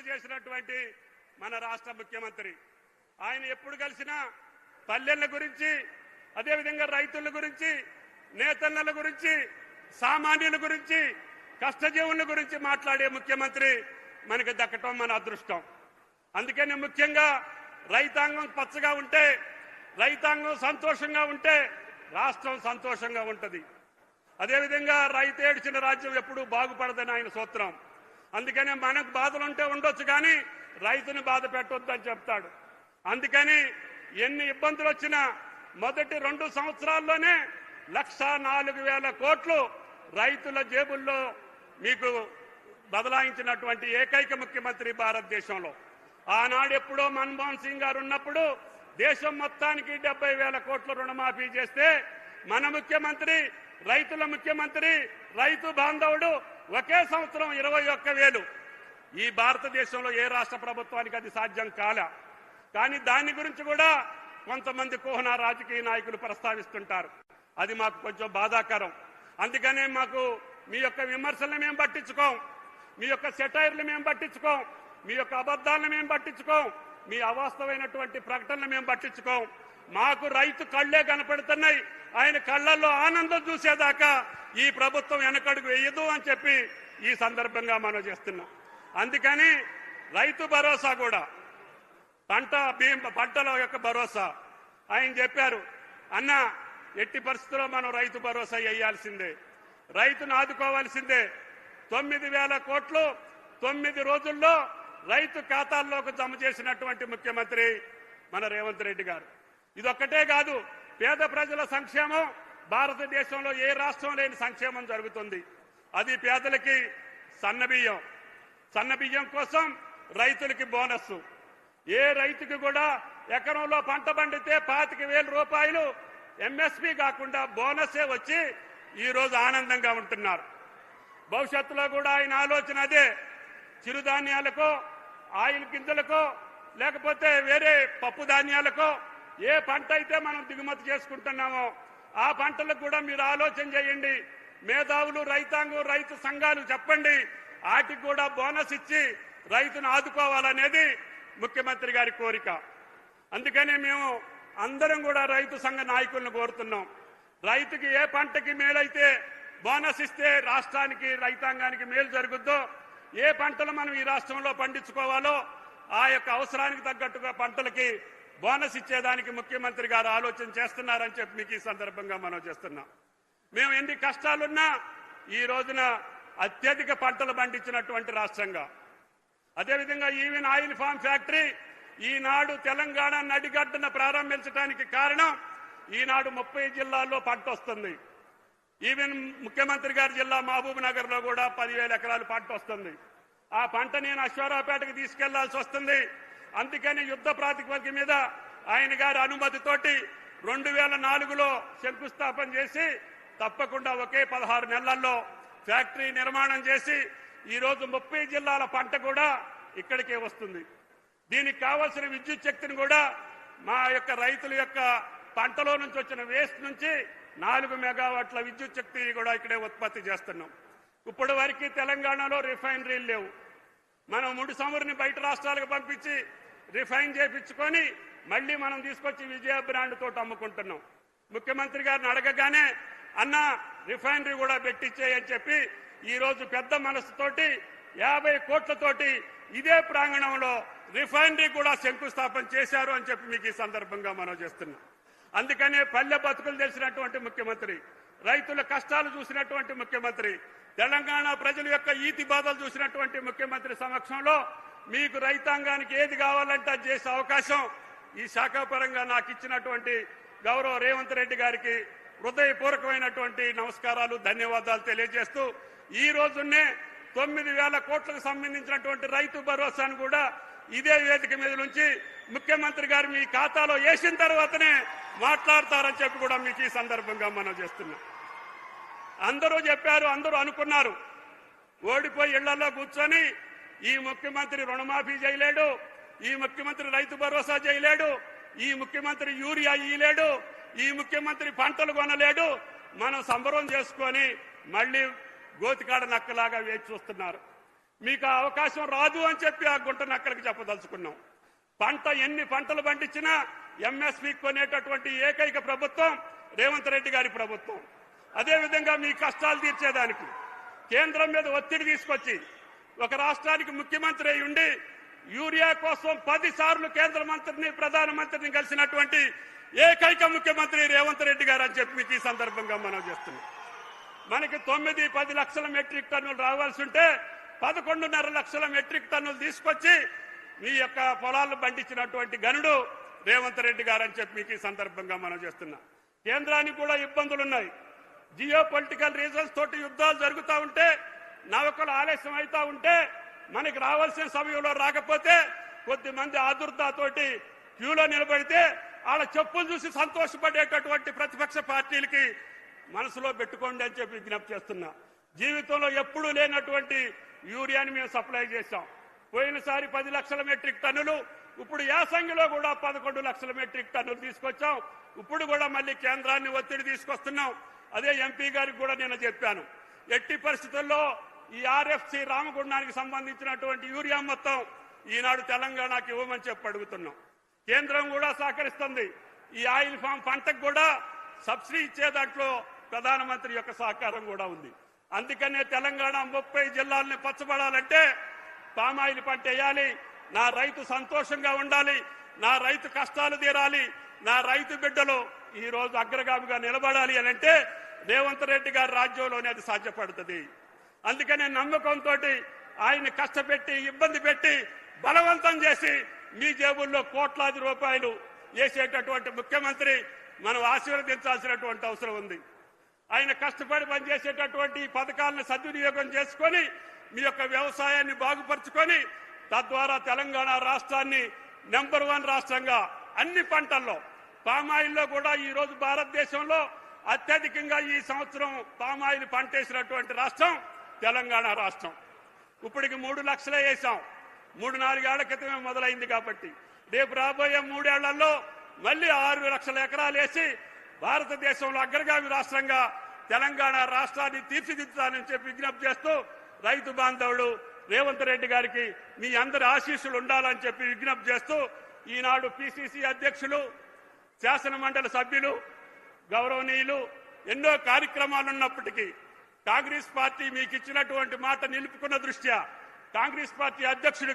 చేసినటువంటి మన రాష్ట్ర ముఖ్యమంత్రి. ఆయన ఎప్పుడు కలిసినా పల్లెల గురించి, అదేవిధంగా రైతుల గురించి, నేతన్నల గురించి, సామాన్యుల గురించి, కష్టజీవుల గురించి మాట్లాడే ముఖ్యమంత్రి మనకి దక్కటం మన అదృష్టం. అందుకని ముఖ్యంగా రైతాంగం పచ్చగా ఉంటే, రైతాంగం సంతోషంగా ఉంటే రాష్ట్రం సంతోషంగా ఉంటుంది. అదేవిధంగా రైతు ఏడ్చిన రాజ్యం ఎప్పుడూ బాగుపడదని ఆయన సూత్రం. అందుకనే మనకు బాధలుంటే ఉండొచ్చు కానీ రైతుని బాధ పెట్టొద్దని చెప్తాడు. అందుకని ఎన్ని ఇబ్బందులు వచ్చినా మొదటి 2 సంవత్సరాల్లోనే 1,04,000 కోట్లు రైతుల జేబుల్లో మీకు బదలాయించినటువంటి ఏకైక ముఖ్యమంత్రి భారతదేశంలో. ఆనాడు ఎప్పుడో మన్మోహన్ సింగ్ గారు ఉన్నప్పుడు దేశం మొత్తానికి 70,000 కోట్ల రుణమాఫీ చేస్తే మన ముఖ్యమంత్రి, రైతుల ముఖ్యమంత్రి, రైతు బాంధవుడు ఒకే సంవత్సరం 21,000. ఈ భారతదేశంలో ఏ రాష్ట్ర ప్రభుత్వానికి అది సాధ్యం కాలే. కానీ దాని గురించి కూడా కొంతమంది కోహనా రాజకీయ నాయకులు ప్రస్తావిస్తుంటారు. అది మాకు కొంచెం బాధాకరం. అందుకనే మాకు మీ యొక్క విమర్శలను మేము పట్టించుకోం, మీ యొక్క సెటైర్లు మేము పట్టించుకోం, మీ యొక్క అబద్ధాలను మేము పట్టించుకోం, మీ అవాస్తవమైనటువంటి ప్రకటనలు మేము పట్టించుకోం. మాకు రైతు కళ్లే కనపడుతున్నాయి. ఆయన కళ్లల్లో ఆనందం చూసేదాకా ఈ ప్రభుత్వం వెనకడుగు వేయదు అని చెప్పి ఈ సందర్భంగా మనం చేస్తున్నాం. అందుకని రైతు భరోసా కూడా పంటల యొక్క భరోసా ఆయన చెప్పారు. అన్న ఎట్టి పరిస్థితుల్లో మనం రైతు భరోసా వేయాల్సిందే, రైతును ఆదుకోవాల్సిందే. 9,000 కోట్లు 9 రోజుల్లో రైతు ఖాతాల్లోకి జమ చేసినటువంటి ముఖ్యమంత్రి మన రేవంత్ రెడ్డి గారు. ఇదొక్కటే కాదు, పేద ప్రజల సంక్షేమం భారతదేశంలో ఏ రాష్ట్రం లేని సంక్షేమం జరుగుతుంది. అది పేదలకి సన్నబియ్యం కోసం రైతులకి బోనస్. ఏ రైతుకి కూడా ఎకరంలో పంట పండితే 25,000 రూపాయలు ఎంఎస్పీ కాకుండా బోనసే వచ్చి ఈరోజు ఆనందంగా ఉంటున్నారు. భవిష్యత్తులో కూడా ఆయన ఆలోచన అదే. చిరుధాన్యాలకో, ఆయిల్ గింజలకో, లేకపోతే వేరే పప్పు ధాన్యాలకో ఏ పంట అయితే మనం దిగుమతి చేసుకుంటున్నామో ఆ పంటలకు కూడా మీరు ఆలోచన చేయండి. మేధావులు, రైతాంగం, రైతు సంఘాలు చెప్పండి. వాటికి కూడా బోనస్ ఇచ్చి రైతును ఆదుకోవాలనేది ముఖ్యమంత్రి గారి కోరిక. అందుకనే మేము అందరం కూడా రైతు సంఘ నాయకులను కోరుతున్నాం. రైతుకి ఏ పంటకి మేలైతే బోనస్ ఇస్తే రాష్ట్రానికి, రైతాంగానికి మేలు జరుగుద్దో, ఏ పంటలు మనం ఈ రాష్ట్రంలో పండించుకోవాలో ఆ యొక్క అవసరానికి తగ్గట్టుగా పంటలకి బోనస్ ఇచ్చేదానికి ముఖ్యమంత్రి గారు ఆలోచన చేస్తున్నారని చెప్పి మీకు ఈ సందర్భంగా మనం చేస్తున్నాం. మేము ఎన్ని కష్టాలున్నా ఈ రోజున అత్యధిక పంటలు పండించినటువంటి రాష్ట్రంగా, అదేవిధంగా ఈవెన్ ఆయిల్ ఫామ్ ఫ్యాక్టరీ ఈనాడు తెలంగాణ నడిగడ్డన ప్రారంభించడానికి కారణం ఈనాడు 30 జిల్లాల్లో పంట వస్తుంది. ఈవెన్ ముఖ్యమంత్రి గారి జిల్లా మహబూబ్ నగర్ లో కూడా 10,000 ఎకరాలు పంట వస్తుంది. ఆ పంట నేను అశ్వారావుపేటకు తీసుకెళ్లాల్సి వస్తుంది. అందుకని యుద్ధ ప్రాతిపదిక మీద ఆయన గారి అనుమతితోటి 2004లో శంకుస్థాపన చేసి తప్పకుండా ఒకే 16 నెలల్లో ఫ్యాక్టరీ నిర్మాణం చేసి ఈరోజు 30 జిల్లాల పంట కూడా ఇక్కడికే వస్తుంది. దీనికి కావాల్సిన విద్యుత్ శక్తిని కూడా మా యొక్క రైతుల యొక్క పంటలో నుంచి వచ్చిన వేస్ట్ నుంచి 4 మెగావాట్ల విద్యుత్ శక్తి కూడా ఇక్కడే ఉత్పత్తి చేస్తున్నాం. ఇప్పటి వరకు తెలంగాణలో రిఫైనరీలు లేవు. మనం ముడి చమురుని బయట రాష్ట్రాలకు పంపించి రిఫైన్ చేయించుకొని మళ్ళీ మనం తీసుకొచ్చి విజయ బ్రాండ్ తోటి అమ్ముకుంటున్నాం. ముఖ్యమంత్రి గారిని అడగగానే అన్న రిఫైనరీ కూడా పెట్టించేయని చెప్పి ఈ రోజు పెద్ద మనసుతోటి 50 కోట్లతోటి ఇదే ప్రాంగణంలో రిఫైనరీ కూడా శంకుస్థాపన చేశారు అని చెప్పి మీకు ఈ సందర్భంగా మనం చేస్తున్నాం. అందుకనే పల్లె బతుకులు తెలిసినటువంటి ముఖ్యమంత్రి, రైతుల కష్టాలు చూసినటువంటి ముఖ్యమంత్రి, తెలంగాణ ప్రజల యొక్క ఈతి బాధలు చూసినటువంటి ముఖ్యమంత్రి సమక్షంలో మీకు రైతాంగానికి ఏది కావాలంటే అది చేసే అవకాశం ఈ శాఖాపరంగా నాకు ఇచ్చినటువంటి గౌరవ రేవంత్ రెడ్డి గారికి హృదయపూర్వకమైనటువంటి నమస్కారాలు, ధన్యవాదాలు తెలియజేస్తూ ఈ రోజునే 9,000 కోట్లకు సంబంధించినటువంటి రైతు భరోసాను కూడా ఇదే వేదిక మీద నుంచి ముఖ్యమంత్రి గారు మీ ఖాతాలో వేసిన తర్వాతనే మాట్లాడతారని చెప్పి కూడా మీకు ఈ సందర్భంగా మనం చేస్తున్నాం. అందరూ చెప్పారు, అందరూ అనుకున్నారు, ఓడిపోయి ఇళ్లలో కూర్చొని ఈ ముఖ్యమంత్రి రుణమాఫీ చేయలేడు, ఈ ముఖ్యమంత్రి రైతు భరోసా చేయలేడు, ఈ ముఖ్యమంత్రి యూరియా ఇయ్యలేడు, ఈ ముఖ్యమంత్రి పంటలు కొనలేడు, మనం సంబరం చేసుకొని మళ్ళీ గోతికాడ నక్కలాగా వేచి చూస్తున్నారు. మీకు ఆ అవకాశం రాదు అని చెప్పి ఆ గుంట నక్కలకి చెప్పదలుచుకున్నాం. ఎన్ని పంటలు పండించినా ఎంఎస్పీ కొనేటటువంటి ఏకైక ప్రభుత్వం రేవంత్ రెడ్డి గారి ప్రభుత్వం. అదేవిధంగా మీ కష్టాలు తీర్చేదానికి కేంద్రం మీద ఒత్తిడి తీసుకొచ్చి ఒక రాష్ట్రానికి ముఖ్యమంత్రి అయి ఉండి యూరియా కోసం 10 సార్లు కేంద్ర మంత్రిని ప్రధానమంత్రిని కలిసినటువంటి ఏకైక ముఖ్యమంత్రి రేవంత్ రెడ్డి గారు అని చెప్పి మీకు ఈ సందర్భంగా మనం చేస్తున్నాం. మనకి 9-10 లక్షల మెట్రిక్ టన్నులు రావాల్సి ఉంటే 11.5 లక్షల మెట్రిక్ టన్నులు తీసుకొచ్చి మీ యొక్క పొలాలను పండించినటువంటి గనుడు రేవంత్ రెడ్డి గారు అని చెప్పి మీకు ఈ సందర్భంగా మనం చేస్తున్నాం. కేంద్రానికి కూడా ఇబ్బందులున్నాయి. జియో పొలిటికల్ రీజన్స్ తోటి యుద్ధాలు జరుగుతూ ఉంటే, నౌకలు ఆలస్యం అవుతా ఉంటే, మనకి రావాల్సిన సమయంలో రాకపోతే కొద్దిమంది ఆదుర్దాతోటి క్యూలో నిలబడితే వాళ్ళ చెప్పులు చూసి సంతోషపడేటటువంటి ప్రతిపక్ష పార్టీలకి మనసులో పెట్టుకోండి అని చెప్పి విజ్ఞప్తి చేస్తున్నా. జీవితంలో ఎప్పుడూ లేనటువంటి యూరియాని మేము సప్లై చేశాం. పోయినసారి 10 లక్షల మెట్రిక్ టన్నులు, ఇప్పుడు యాసంగిలో కూడా 11 లక్షల మెట్రిక్ టన్నులు తీసుకొచ్చాం. ఇప్పుడు కూడా మళ్ళీ కేంద్రాన్ని ఒత్తిడి తీసుకొస్తున్నాం. అదే ఎంపీ గారికి కూడా నేను చెప్పాను, ఎట్టి పరిస్థితుల్లో ఈ ఆర్ఎఫ్సి రామగుండానికి సంబంధించినటువంటి యూరియా మొత్తం ఈనాడు తెలంగాణకి ఇవ్వమని చెప్పి అడుగుతున్నాం. కేంద్రం కూడా సహకరిస్తుంది. ఈ ఆయిల్ ఫామ్ పంటకు కూడా సబ్సిడీ ఇచ్చే దాంట్లో ప్రధానమంత్రి యొక్క సహకారం కూడా ఉంది. అందుకనే తెలంగాణ 30 జిల్లాలని పచ్చబడాలంటే పామాయిల్ పంట వేయాలి, నా రైతు సంతోషంగా ఉండాలి, నా రైతు కష్టాలు తీరాలి, నా రైతు బిడ్డలు ఈ రోజు అగ్రగామిగా నిలబడాలి అని అంటే రేవంత్ రెడ్డి గారి రాజ్యంలోనే అది సాధ్యపడుతుంది. అందుకనే నమ్మకంతో ఆయన్ని కష్టపెట్టి ఇబ్బంది పెట్టి బలవంతం చేసి మీ జేబుల్లో కోట్లాది రూపాయలు వేసేటటువంటి ముఖ్యమంత్రి మనం ఆశీర్వదించాల్సినటువంటి అవసరం ఉంది. ఆయన కష్టపడి పనిచేసేటటువంటి పథకాలను సద్వినియోగం చేసుకొని మీ యొక్క వ్యవసాయాన్ని బాగుపరుచుకొని తద్వారా తెలంగాణ రాష్ట్రాన్ని నెంబర్ 1 రాష్ట్రంగా అన్ని పంటల్లో, పామాయిల్లో కూడా ఈ రోజు భారతదేశంలో అత్యధికంగా ఈ సంవత్సరం పామాయిల్ పంటేసినటువంటి రాష్ట్రం తెలంగాణ రాష్ట్రం. ఇప్పటికి 3 లక్షలే వేసాం. 3-4 ఏళ్ల క్రితమే మొదలైంది కాబట్టి రేపు రాబోయే 3 ఏళ్లలో మళ్ళీ 6 లక్షల ఎకరాలు వేసి భారతదేశంలో అగ్రగామి రాష్ట్రంగా తెలంగాణ రాష్ట్రాన్ని తీర్చిదిద్దుతానని చెప్పి విజ్ఞప్తి చేస్తూ రైతు బాంధవులు రేవంత్ రెడ్డి గారికి మీ అందరి ఆశీస్సులు ఉండాలని చెప్పి విజ్ఞప్తి చేస్తూ ఈనాడు పిసిసి అధ్యక్షులు, శాసన మండలి సభ్యులు, గౌరవనీయులు ఎన్నో కార్యక్రమాలు ఉన్నప్పటికీ కాంగ్రెస్ పార్టీ మీకు ఇచ్చినటువంటి మాట నిలుపుకున్న దృష్ట్యా కాంగ్రెస్ పార్టీ అధ్యక్షుడు